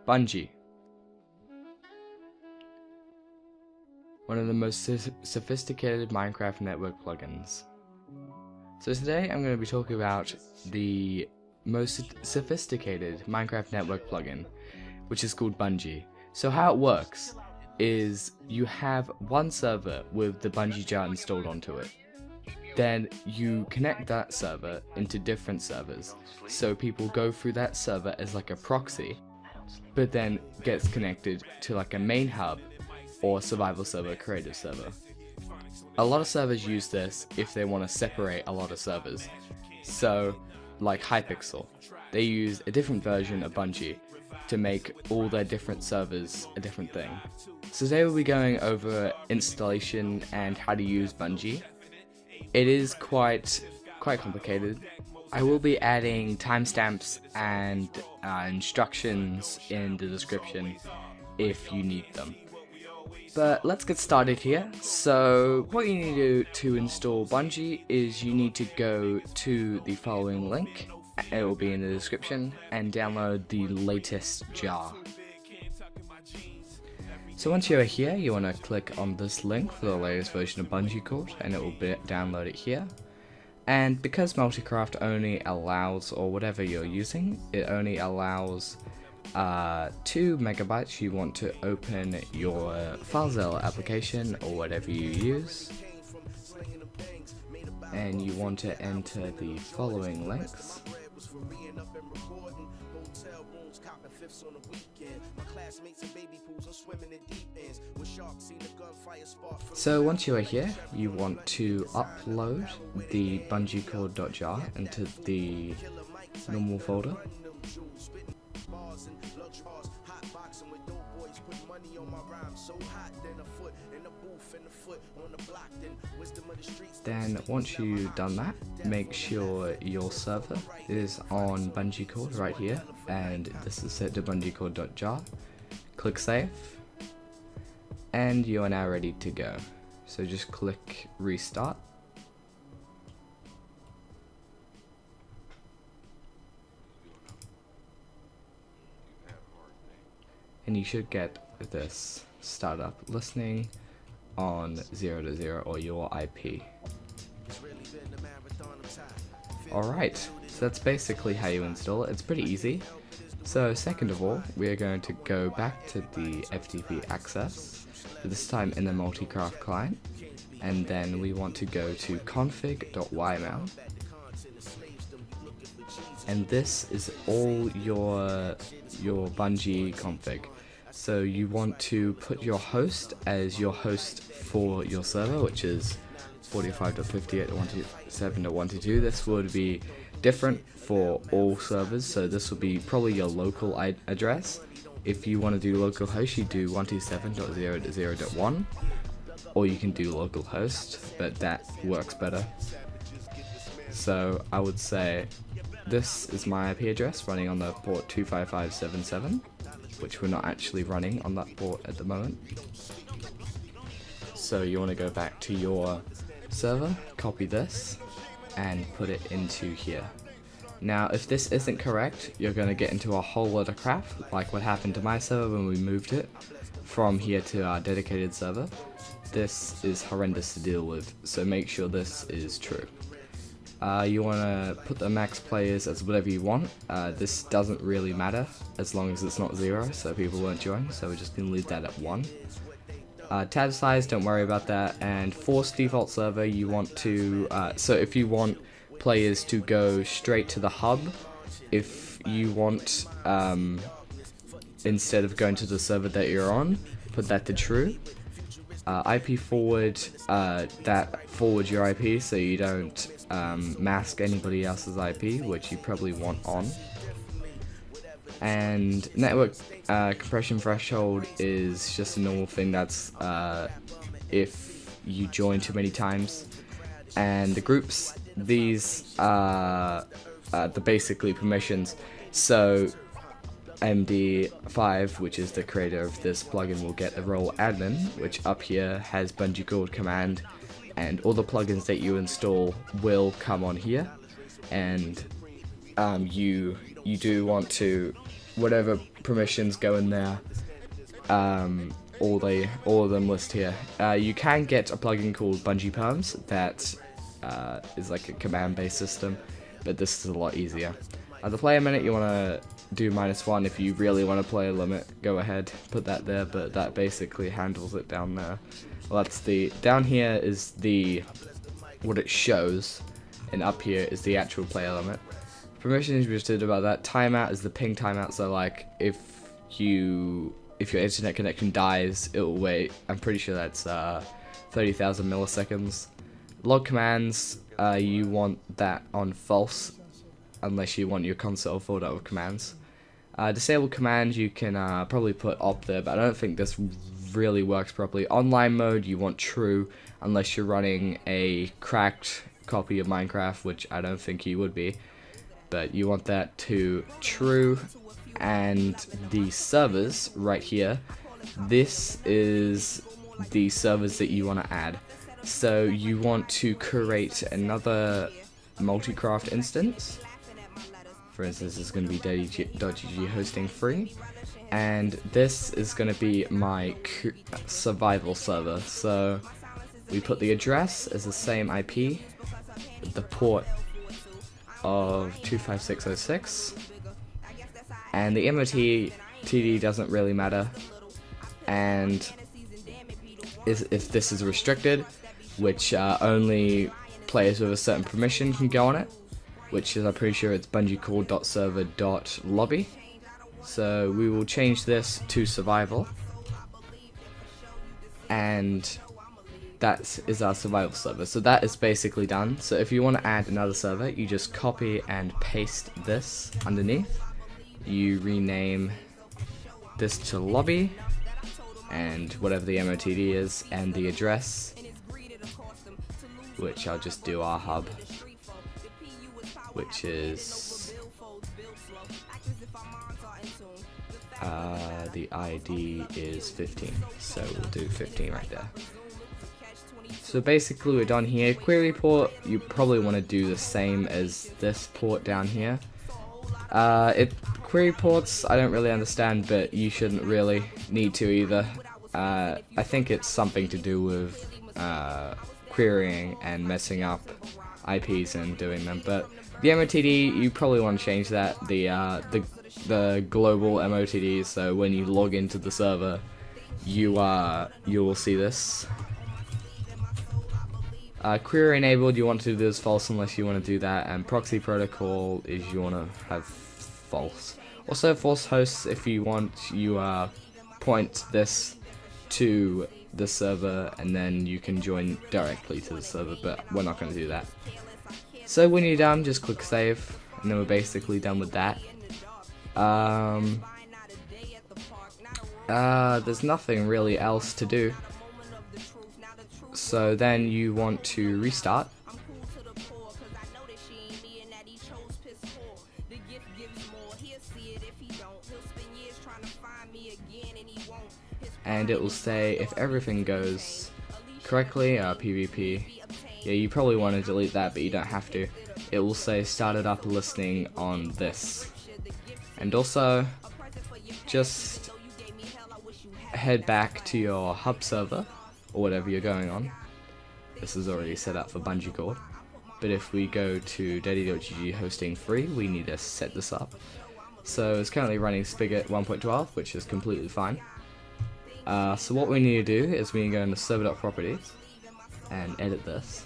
Bungee. One of the most sophisticated Minecraft network plugins. So today I'm going to be talking about the most sophisticated Minecraft network plugin, which is called Bungee. So how it works is you have one server with the Bungee jar installed onto it. Then you connect that server into different servers, so people go through that server as like a proxy, but then gets connected to like a main hub or survival server, creative server. A lot of servers use this if they want to separate a lot of servers. So like Hypixel, they use a different version of Bungee to make all their different servers a different thing. So today we'll be going over installation and how to use Bungee. It is quite complicated. I will be adding timestamps and instructions in the description if you need them. But let's get started here. So what you need to do to install Bungee is you need to go to the following link. It will be in the description, and download the latest jar. So once you're here, you want to click on this link for the latest version of Bungee code, and it will download it here. And because Multicraft only allows, or whatever you're using, it only allows 2 megabytes, you want to open your FileZilla application or whatever you use, and you want to enter the following links. So once you are here, you want to upload the bungeecode.jar into the normal folder. Then once you've done that, make sure your server is on bungeecode right here, and this is set to bungeecode.jar. Click save, and you are now ready to go. So just click restart. And you should get this startup listening on 0 or your IP. Alright, so that's basically how you install it. It's pretty easy. So second of all, we are going to go back to the FTP access, this time in the Multicraft client, and then we want to go to config.yml, and this is all your Bungee config. So you want to put your host as your host for your server, which is 45.58.127.122. This would be different for all servers, so this will be probably your local address. If you want to do localhost, you do 127.0.0.1, or you can do localhost, but that works better. So I would say this is my IP address running on the port 25577, which we're not actually running on that port at the moment. So you want to go back to your server, copy this, and put it into here. Now if this isn't correct, you're going to get into a whole lot of crap, like what happened to my server when we moved it from here to our dedicated server. This is horrendous to deal with, so make sure this is true. You want to put the max players as whatever you want. This doesn't really matter as long as it's not 0, so people won't join, so we're just going to leave that at 1. Tab size, don't worry about that, and force default server, you want to, so if you want players to go straight to the hub, if you want, instead of going to the server that you're on, put that to true. IP forward, that forwards your IP so you don't mask anybody else's IP, which you probably want on. And network compression threshold is just a normal thing. That's if you join too many times. And the groups, these are the basically permissions. So MD5, which is the creator of this plugin, will get the role admin, which up here has Bungee code command, and all the plugins that you install will come on here. And you do want to whatever permissions go in there, all of them list here. You can get a plugin called Bungee Perms that is like a command-based system, but this is a lot easier. The player minute, you want to do -1. If you really want to play a limit, go ahead, put that there, but that basically handles it down there. Well, that's down here is what it shows, and up here is the actual player limit. Permissions, we just did about that. Timeout is the ping timeout, so like if your internet connection dies, it will wait. I'm pretty sure that's 30,000 milliseconds. Log commands, you want that on false, unless you want your console filled up with commands. Disable commands, you can probably put op there, but I don't think this really works properly. Online mode, you want true, unless you're running a cracked copy of Minecraft, which I don't think you would be, but you want that to true. And the servers right here, this is the servers that you want to add. So you want to create another multi-craft instance. For instance, this is going to be DaddyGG hosting free, and this is going to be my survival server. So we put the address as the same IP, the port of 25606, and the MOTD doesn't really matter, and if this is restricted, which only players with a certain permission can go on it, which is, I'm pretty sure it's bungeecore.server.lobby. So we will change this to survival, and that is our survival server. So that is basically done. So if you want to add another server, you just copy and paste this underneath. You rename this to lobby, and whatever the MOTD is, and the address, which I'll just do our hub, which is the ID is 15, so we'll do 15 right there. So basically we're done here. Query port, you probably want to do the same as this port down here. Query ports I don't really understand, but you shouldn't really need to either. I think it's something to do with querying and messing up IPs and doing them, but the MOTD, you probably want to change that, the global MOTD, so when you log into the server, you will see this. Query enabled, you want to do this false unless you want to do that, and proxy protocol is you want to have false. Also false hosts, if you want, you point this to the server and then you can join directly to the server, but we're not going to do that. So when you're done, just click save, and then we're basically done with that. There's nothing really else to do. So then you want to restart. And it will say if everything goes correctly, PvP. Yeah, you probably want to delete that, but you don't have to. It will say started up listening on this. And also, just head back to your hub server, or whatever you're going on. This is already set up for Bungee Core. But if we go to DaddyGG hosting free, we need to set this up. So it's currently running Spigot 1.12, which is completely fine. So what we need to do is we need to go into server.properties and edit this.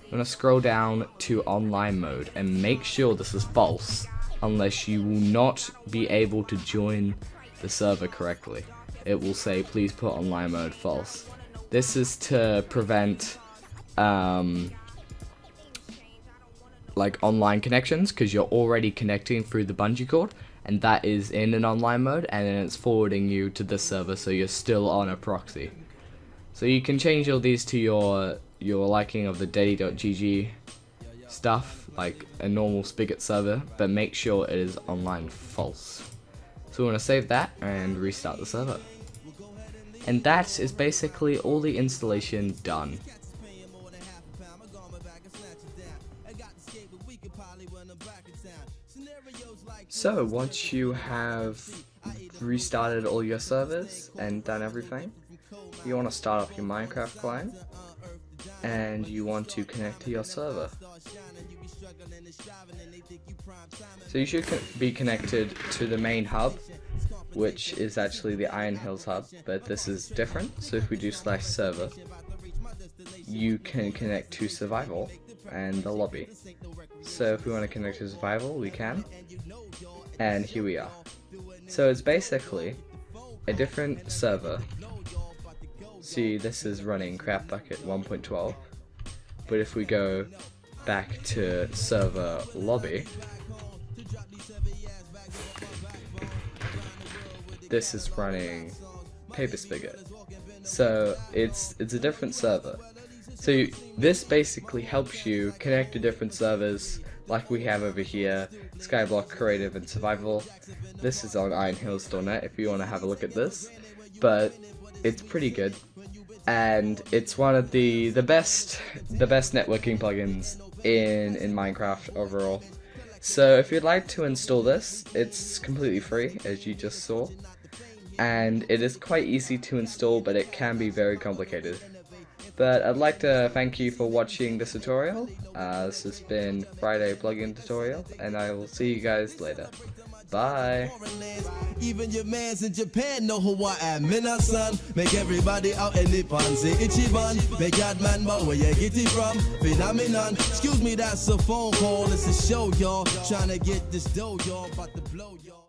I'm going to scroll down to online mode and make sure this is false, unless you will not be able to join the server correctly. It will say please put online mode false. This is to prevent like online connections, because you're already connecting through the Bungee cord, and that is in an online mode, and then it's forwarding you to the server, so you're still on a proxy. So you can change all these to your liking of the daddy.gg stuff, like a normal Spigot server, but make sure it is online false. So we want to save that and restart the server. And that is basically all the installation done. So So once you have restarted all your servers and done everything, you want to start up your Minecraft client and you want to connect to your server. So you should be connected to the main hub, which is actually the Iron Hills hub, but this is different. So if we do /server, you can connect to survival and the lobby. So if we want to connect to survival, we can, and here we are. So it's basically a different server. See, this is running CraftBucket 1.12, but if we go back to server lobby, this is running Paper Spigot. So it's a different server. So this basically helps you connect to different servers like we have over here, Skyblock, Creative, and Survival. This is on ironhills.net if you want to have a look at this, but it's pretty good, and it's one of the best networking plugins in Minecraft overall. So if you'd like to install this, it's completely free, as you just saw, and it is quite easy to install, but it can be very complicated. But I'd like to thank you for watching this tutorial. This has been Friday plugin tutorial, and I will see you guys later. Bye. Even your mans in Japan know who I am, minna son. Make everybody out in the pan say Ichiban. Make God man, but where you get it from? Phenomenon. Excuse me, that's a phone call. It's a show, y'all. Trying to get this dough, y'all. About to blow, y'all.